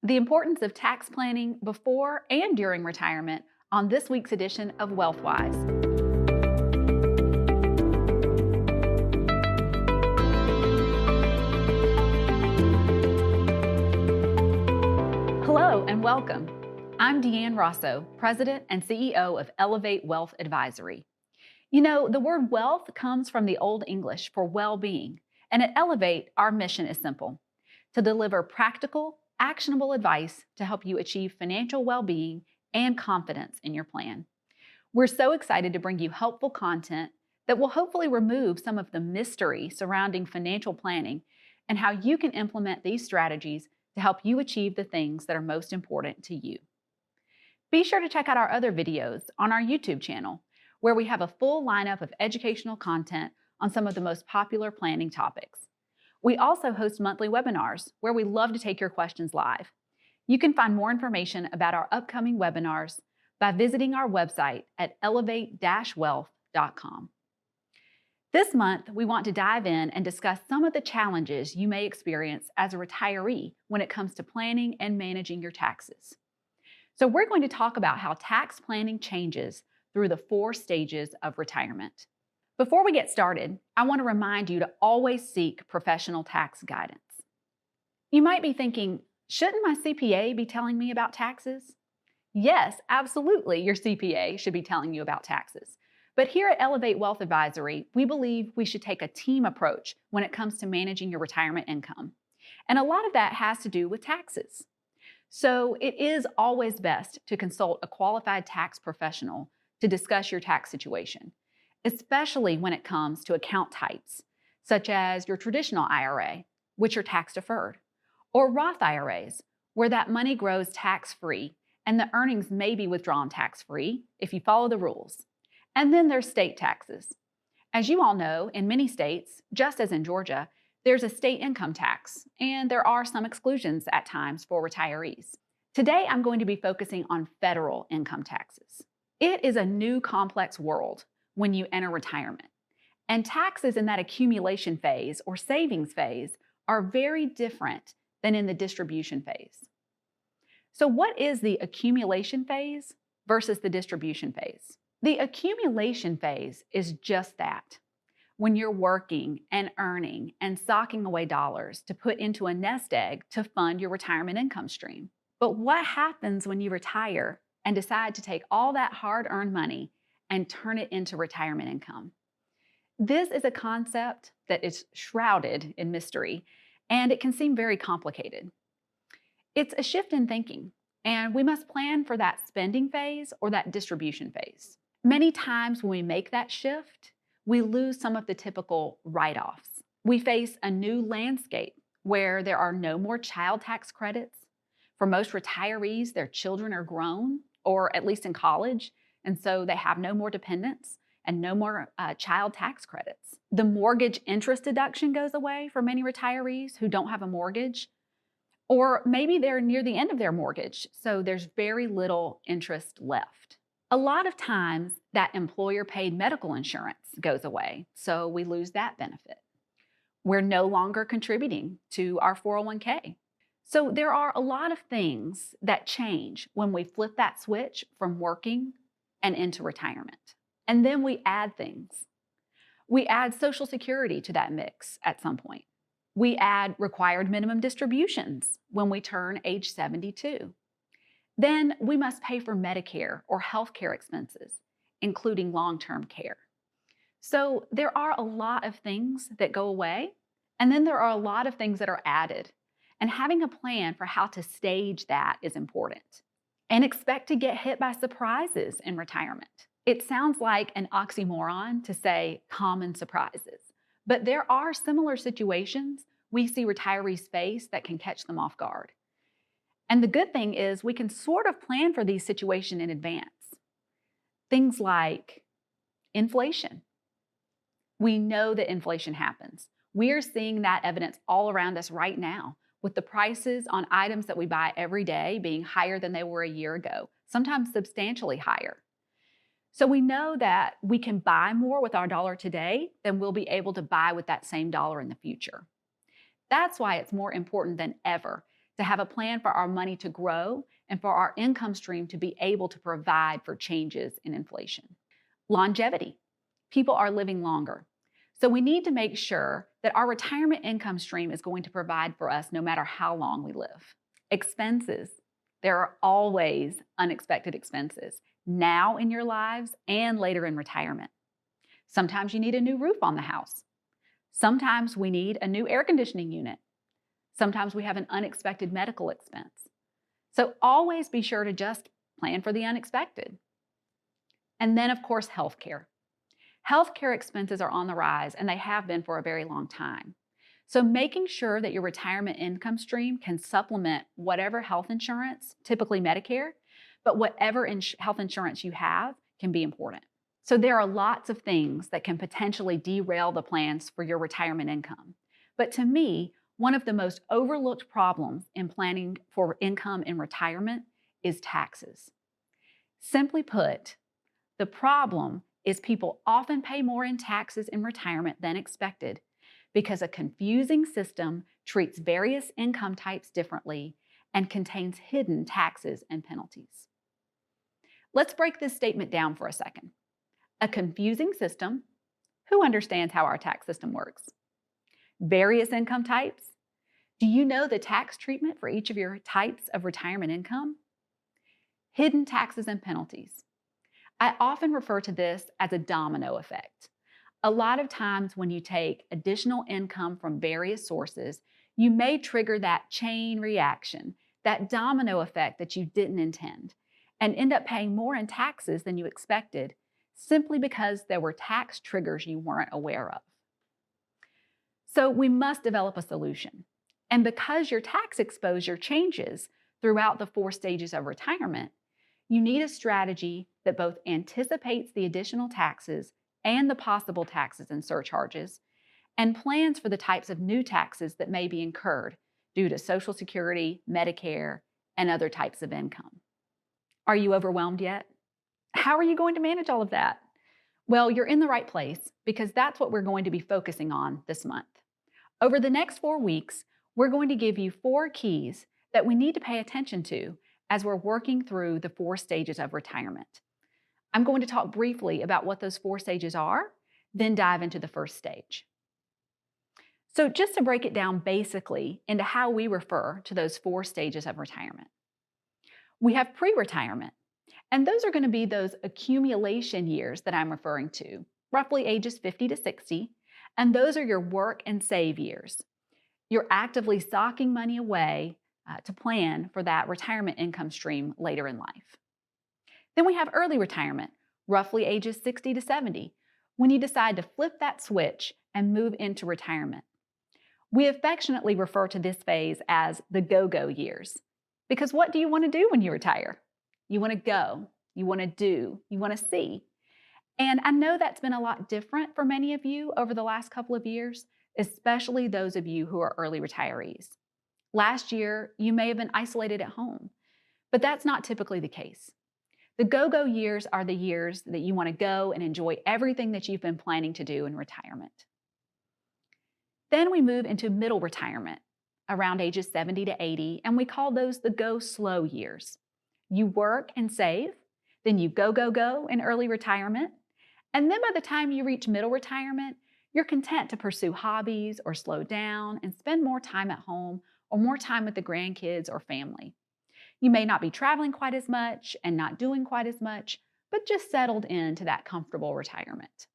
The importance of tax planning before and during retirement on this week's edition of WealthWise. Hello and welcome. I'm Deanne Rosso, President and CEO of Elevate Wealth Advisory. You know, the word wealth comes from the Old English for well-being, and at Elevate, our mission is simple: to deliver practical, actionable advice to help you achieve financial well-being and confidence in your plan. We're so excited to bring you helpful content that will hopefully remove some of the mystery surrounding financial planning and how you can implement these strategies to help you achieve the things that are most important to you. Be sure to check out our other videos on our YouTube channel, where we have a full lineup of educational content on some of the most popular planning topics. We also host monthly webinars where we love to take your questions live. You can find more information about our upcoming webinars by visiting our website at elevate-wealth.com. This month, we want to dive in and discuss some of the challenges you may experience as a retiree when it comes to planning and managing your taxes. So we're going to talk about how tax planning changes through the 4 stages of retirement. Before we get started, I want to remind you to always seek professional tax guidance. You might be thinking, shouldn't my CPA be telling me about taxes? Yes, absolutely, your CPA should be telling you about taxes. But here at Elevate Wealth Advisory, we believe we should take a team approach when it comes to managing your retirement income. And a lot of that has to do with taxes. So it is always best to consult a qualified tax professional to discuss your tax situation, especially when it comes to account types, such as your traditional IRA, which are tax deferred, or Roth IRAs, where that money grows tax-free and the earnings may be withdrawn tax-free if you follow the rules. And then there's state taxes. As you all know, in many states, just as in Georgia, there's a state income tax, and there are some exclusions at times for retirees. Today, I'm going to be focusing on federal income taxes. It is a new complex world when you enter retirement, and taxes in that accumulation phase or savings phase are very different than in the distribution phase. So what is the accumulation phase versus the distribution phase? The accumulation phase is just that. When you're working and earning and socking away dollars to put into a nest egg to fund your retirement income stream. But what happens when you retire and decide to take all that hard-earned money and turn it into retirement income? This is a concept that is shrouded in mystery, and it can seem very complicated. It's a shift in thinking, and we must plan for that spending phase or that distribution phase. Many times when we make that shift, we lose some of the typical write-offs. We face a new landscape where there are no more child tax credits. For most retirees, their children are grown, or at least in college, and so they have no more dependents and no more child tax credits. The mortgage interest deduction goes away for many retirees who don't have a mortgage, or maybe they're near the end of their mortgage, so there's very little interest left. A lot of times, that employer-paid medical insurance goes away, so we lose that benefit. We're no longer contributing to our 401k. So there are a lot of things that change when we flip that switch from working and into retirement. And then we add things. We add Social Security to that mix at some point. We add required minimum distributions when we turn age 72. Then we must pay for Medicare or healthcare expenses, including long-term care. So there are a lot of things that go away, and then there are a lot of things that are added. And having a plan for how to stage that is important. And expect to get hit by surprises in retirement. It sounds like an oxymoron to say common surprises, but there are similar situations we see retirees face that can catch them off guard. And the good thing is we can sort of plan for these situations in advance. Things like inflation. We know that inflation happens. We are seeing that evidence all around us right now, with the prices on items that we buy every day being higher than they were a year ago, sometimes substantially higher. So we know that we can buy more with our dollar today than we'll be able to buy with that same dollar in the future. That's why it's more important than ever to have a plan for our money to grow and for our income stream to be able to provide for changes in inflation. Longevity. People are living longer. So we need to make sure that our retirement income stream is going to provide for us no matter how long we live. Expenses. There are always unexpected expenses, now in your lives and later in retirement. Sometimes you need a new roof on the house. Sometimes we need a new air conditioning unit. Sometimes we have an unexpected medical expense. So always be sure to just plan for the unexpected. And then, of course, healthcare. Healthcare expenses are on the rise, and they have been for a very long time. So making sure that your retirement income stream can supplement whatever health insurance, typically Medicare, but whatever health insurance you have can be important. So there are lots of things that can potentially derail the plans for your retirement income. But to me, one of the most overlooked problems in planning for income in retirement is taxes. Simply put, the problem is people often pay more in taxes in retirement than expected because a confusing system treats various income types differently and contains hidden taxes and penalties. Let's break this statement down for a second. A confusing system. Who understands how our tax system works? Various income types. Do you know the tax treatment for each of your types of retirement income? Hidden taxes and penalties. I often refer to this as a domino effect. A lot of times when you take additional income from various sources, you may trigger that chain reaction, that domino effect that you didn't intend, and end up paying more in taxes than you expected simply because there were tax triggers you weren't aware of. So we must develop a solution. And because your tax exposure changes throughout the 4 stages of retirement, you need a strategy that both anticipates the additional taxes and the possible taxes and surcharges, and plans for the types of new taxes that may be incurred due to Social Security, Medicare, and other types of income. Are you overwhelmed yet? How are you going to manage all of that? Well, you're in the right place because that's what we're going to be focusing on this month. Over the next 4 weeks, we're going to give you 4 keys that we need to pay attention to as we're working through the 4 stages of retirement. I'm going to talk briefly about what those 4 stages are, then dive into the first stage. So just to break it down basically into how we refer to those 4 stages of retirement. We have pre-retirement, and those are going to be those accumulation years that I'm referring to, roughly ages 50 to 60, and those are your work and save years. You're actively socking money away to plan for that retirement income stream later in life. Then we have early retirement, roughly ages 60 to 70, when you decide to flip that switch and move into retirement. We affectionately refer to this phase as the go-go years, because what do you want to do when you retire? You want to go, you want to do, you want to see. And I know that's been a lot different for many of you over the last couple of years, especially those of you who are early retirees. Last year, you may have been isolated at home, but that's not typically the case. The go-go years are the years that you want to go and enjoy everything that you've been planning to do in retirement. Then we move into middle retirement, around ages 70 to 80, and we call those the go-slow years. You work and save, then you go in early retirement, and then by the time you reach middle retirement, you're content to pursue hobbies or slow down and spend more time at home or more time with the grandkids or family. You may not be traveling quite as much and not doing quite as much, but just settled into that comfortable retirement.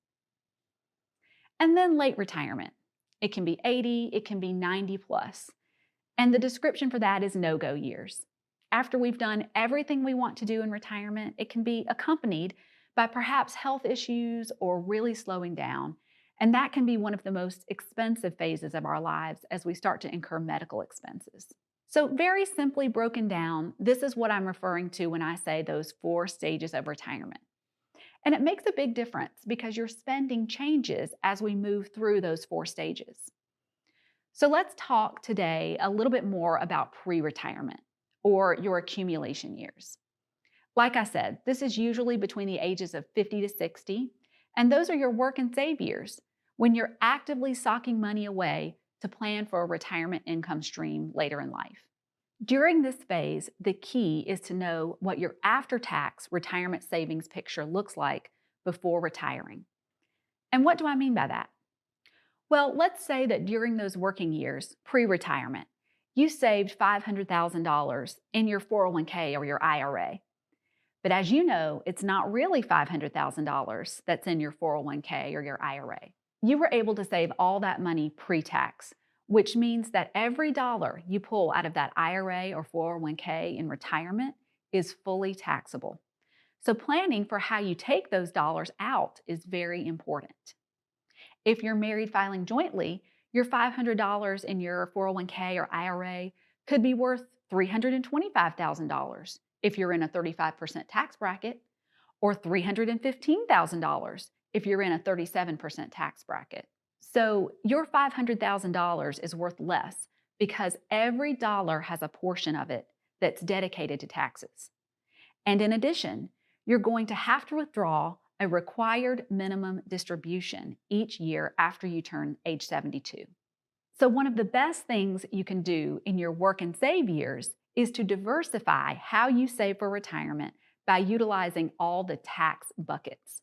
And then late retirement. It can be 80, it can be 90 plus. And the description for that is no-go years. After we've done everything we want to do in retirement, it can be accompanied by perhaps health issues or really slowing down. And that can be one of the most expensive phases of our lives as we start to incur medical expenses. So very simply broken down, this is what I'm referring to when I say those 4 stages of retirement. And it makes a big difference because your spending changes as we move through those 4 stages. So let's talk today a little bit more about pre-retirement or your accumulation years. Like I said, this is usually between the ages of 50 to 60, and those are your work and save years when you're actively socking money away to plan for a retirement income stream later in life. During this phase, the key is to know what your after-tax retirement savings picture looks like before retiring. And what do I mean by that? Well, let's say that during those working years, pre-retirement, you saved $500,000 in your 401k or your IRA. But as you know, it's not really $500,000 that's in your 401k or your IRA. You were able to save all that money pre-tax, which means that every dollar you pull out of that IRA or 401k in retirement is fully taxable. So planning for how you take those dollars out is very important. If you're married filing jointly, your $500 in your 401k or IRA could be worth $325,000 if you're in a 35% tax bracket, or $315,000 if you're in a 37% tax bracket. So your $500,000 is worth less because every dollar has a portion of it that's dedicated to taxes. And in addition, you're going to have to withdraw a required minimum distribution each year after you turn age 72. So one of the best things you can do in your work and save years is to diversify how you save for retirement by utilizing all the tax buckets.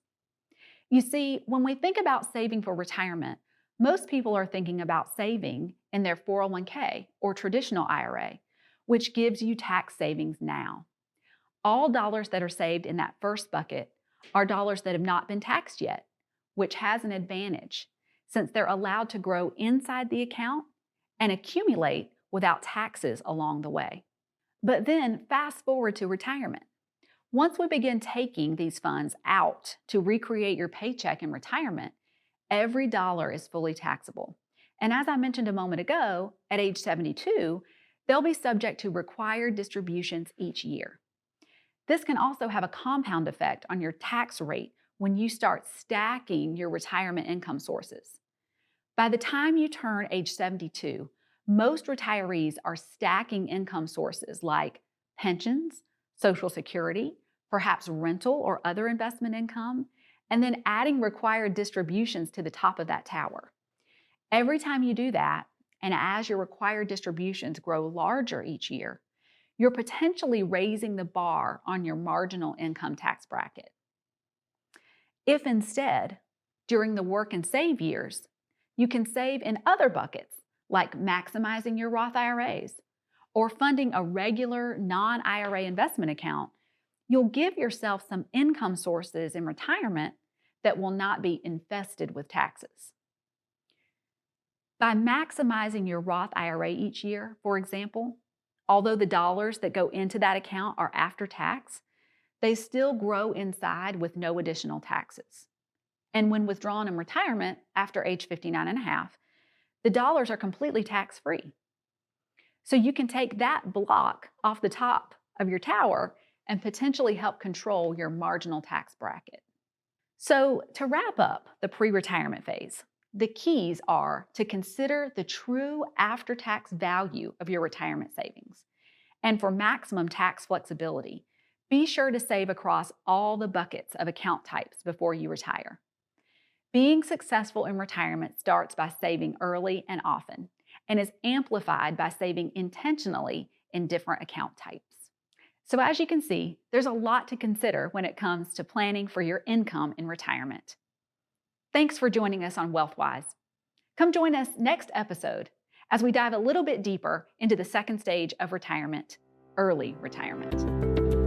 You see, when we think about saving for retirement, most people are thinking about saving in their 401k or traditional IRA, which gives you tax savings now. All dollars that are saved in that first bucket are dollars that have not been taxed yet, which has an advantage since they're allowed to grow inside the account and accumulate without taxes along the way. But then fast forward to retirement. Once we begin taking these funds out to recreate your paycheck in retirement, every dollar is fully taxable. And as I mentioned a moment ago, at age 72, they'll be subject to required distributions each year. This can also have a compound effect on your tax rate when you start stacking your retirement income sources. By the time you turn age 72, most retirees are stacking income sources like pensions, Social Security, perhaps rental or other investment income, and then adding required distributions to the top of that tower. Every time you do that, and as your required distributions grow larger each year, you're potentially raising the bar on your marginal income tax bracket. If instead, during the work and save years, you can save in other buckets, like maximizing your Roth IRAs or funding a regular non-IRA investment account, you'll give yourself some income sources in retirement that will not be infested with taxes. By maximizing your Roth IRA each year, for example, although the dollars that go into that account are after tax, they still grow inside with no additional taxes. And when withdrawn in retirement after age 59 and a half, the dollars are completely tax-free. So you can take that block off the top of your tower and potentially help control your marginal tax bracket. So to wrap up the pre-retirement phase, the keys are to consider the true after-tax value of your retirement savings. And for maximum tax flexibility, be sure to save across all the buckets of account types before you retire. Being successful in retirement starts by saving early and often, and is amplified by saving intentionally in different account types. So as you can see, there's a lot to consider when it comes to planning for your income in retirement. Thanks for joining us on WealthWise. Come join us next episode as we dive a little bit deeper into the second stage of retirement, early retirement.